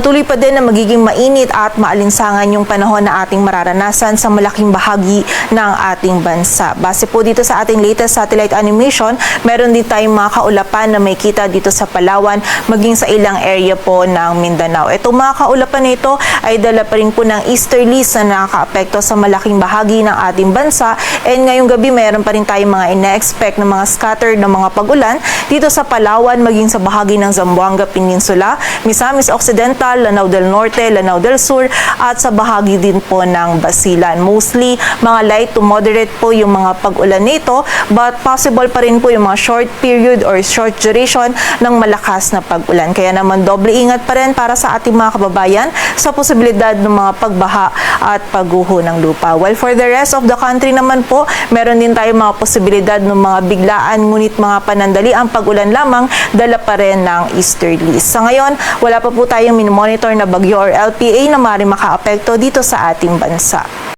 Tuloy pa din na magiging mainit at maalinsangan yung panahon na ating mararanasan sa malaking bahagi ng ating bansa. Base po dito sa ating latest satellite animation, meron din tayong mga kaulapan na may kita dito sa Palawan, maging sa ilang area po ng Mindanao. Itong mga kaulapan na ito ay dala pa rin po ng easterlies na nakakaapekto sa malaking bahagi ng ating bansa. And ngayong gabi, meron pa rin tayong mga ina-expect na mga scattered na mga pag-ulan dito sa Palawan, maging sa bahagi ng Zamboanga Peninsula, Misamis Occidental, Lanao del Norte, Lanao del Sur at sa bahagi din po ng Basilan. Mostly mga light to moderate po yung mga pag-ulan nito, but possible pa rin po yung mga short period or short duration ng malakas na pag-ulan. Kaya naman doble ingat pa rin para sa ating mga kababayan sa posibilidad ng mga pagbaha at pagguho ng lupa. While for the rest of the country naman po, meron din tayong mga posibilidad ng mga biglaan ngunit mga panandali ang pag-ulan lamang, dala pa rin ng easterlies. Sa ngayon, wala pa po tayong monitor na bagyo or LPA na maaaring makaapekto dito sa ating bansa.